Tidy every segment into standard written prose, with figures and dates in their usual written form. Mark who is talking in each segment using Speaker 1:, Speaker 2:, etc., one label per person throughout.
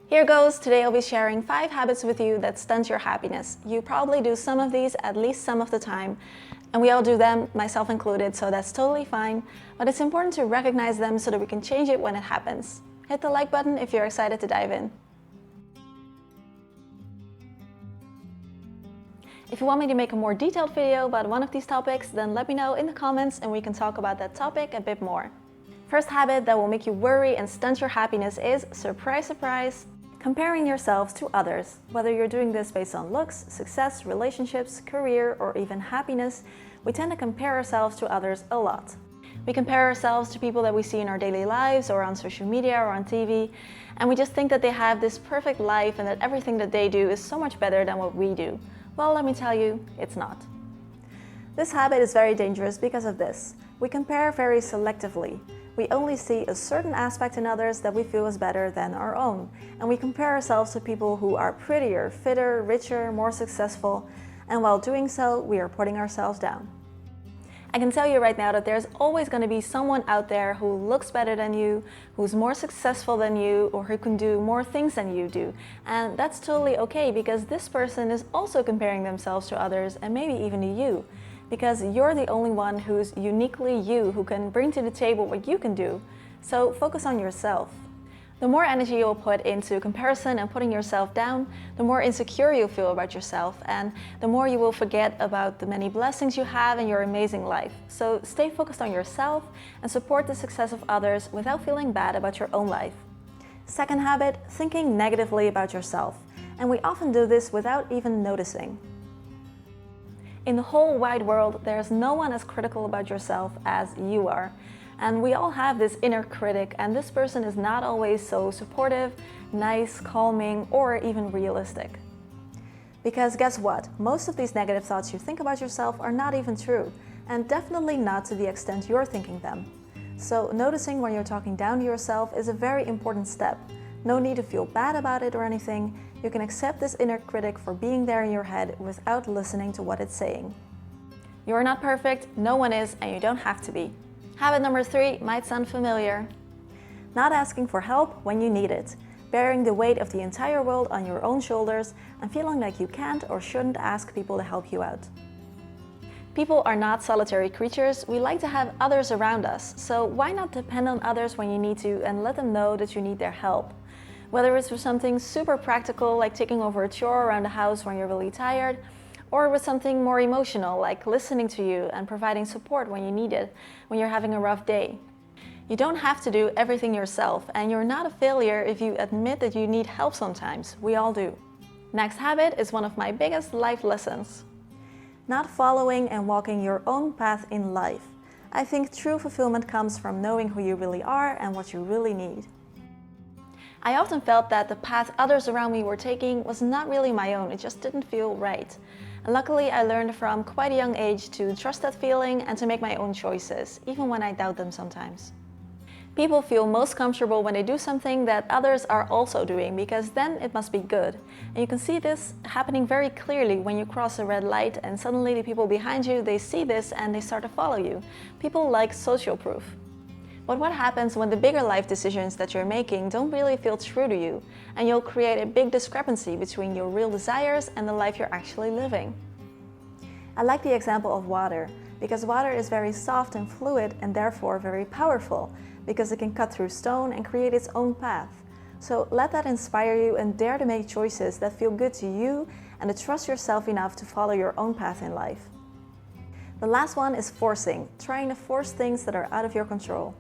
Speaker 1: Here goes. Today I'll be sharing 5 habits with you that stunt your happiness. You probably do some of these at least some of the time, and we all do them, myself included, so that's totally fine. But it's important to recognize them so that we can change it when it happens. Hit the like button if you're excited to dive in. If you want me to make a more detailed video about one of these topics, then let me know in the comments and we can talk about that topic a bit more. First habit that will make you worry and stunt your happiness is, surprise, surprise, comparing yourselves to others. Whether you're doing this based on looks, success, relationships, career, or even happiness, we tend to compare ourselves to others a lot. We compare ourselves to people that we see in our daily lives or on social media or on TV, and we just think that they have this perfect life and that everything that they do is so much better than what we do. Well, let me tell you, it's not. This habit is very dangerous because of this. We compare very selectively. We only see a certain aspect in others that we feel is better than our own. And we compare ourselves to people who are prettier, fitter, richer, more successful. And while doing so, we are putting ourselves down. I can tell you right now that there's always going to be someone out there who looks better than you, who's more successful than you, or who can do more things than you do. And that's totally okay, because this person is also comparing themselves to others and maybe even to you. Because you're the only one who's uniquely you, who can bring to the table what you can do. So focus on yourself. The more energy you'll put into comparison and putting yourself down, the more insecure you'll feel about yourself, and the more you will forget about the many blessings you have in your amazing life. So stay focused on yourself and support the success of others without feeling bad about your own life. Second habit, thinking negatively about yourself. And we often do this without even noticing. In the whole wide world, there's no one as critical about yourself as you are. And we all have this inner critic, and this person is not always so supportive, nice, calming, or even realistic. Because guess what? Most of these negative thoughts you think about yourself are not even true, and definitely not to the extent you're thinking them. So noticing when you're talking down to yourself is a very important step. No need to feel bad about it or anything. You can accept this inner critic for being there in your head without listening to what it's saying. You're not perfect, no one is, and you don't have to be. Habit number 3 might sound familiar. Not asking for help when you need it. Bearing the weight of the entire world on your own shoulders and feeling like you can't or shouldn't ask people to help you out. People are not solitary creatures. We like to have others around us. So why not depend on others when you need to and let them know that you need their help? Whether it's for something super practical like taking over a chore around the house when you're really tired, or with something more emotional like listening to you and providing support when you need it, when you're having a rough day. You don't have to do everything yourself, and you're not a failure if you admit that you need help sometimes. We all do. Next habit is one of my biggest life lessons. Not following and walking your own path in life. I think true fulfillment comes from knowing who you really are and what you really need. I often felt that the path others around me were taking was not really my own. It just didn't feel right. And luckily, I learned from quite a young age to trust that feeling and to make my own choices, even when I doubt them sometimes. People feel most comfortable when they do something that others are also doing, because then it must be good. And you can see this happening very clearly when you cross a red light and suddenly the people behind you, they see this and they start to follow you. People like social proof. But what happens when the bigger life decisions that you're making don't really feel true to you, and you'll create a big discrepancy between your real desires and the life you're actually living? I like the example of water, because water is very soft and fluid and therefore very powerful, because it can cut through stone and create its own path. So let that inspire you and dare to make choices that feel good to you and to trust yourself enough to follow your own path in life. The last one is forcing, trying to force things that are out of your control.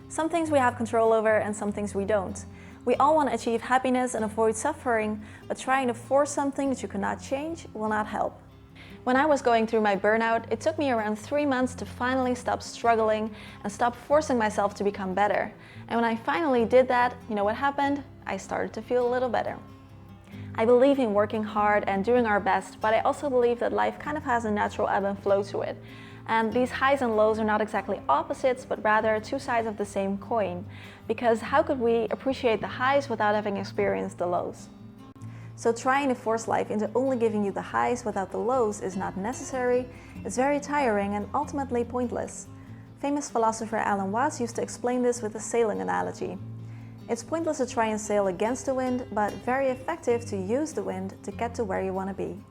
Speaker 1: Some things we have control over and some things we don't. We all want to achieve happiness and avoid suffering, but trying to force something that you cannot change will not help. When I was going through my burnout, it took me around 3 months to finally stop struggling and stop forcing myself to become better. And when I finally did that, you know what happened? I started to feel a little better. I believe in working hard and doing our best, but I also believe that life kind of has a natural ebb and flow to it. And these highs and lows are not exactly opposites, but rather two sides of the same coin. Because how could we appreciate the highs without having experienced the lows? So trying to force life into only giving you the highs without the lows is not necessary, it's very tiring and ultimately pointless. Famous philosopher Alan Watts used to explain this with a sailing analogy. It's pointless to try and sail against the wind, but very effective to use the wind to get to where you want to be.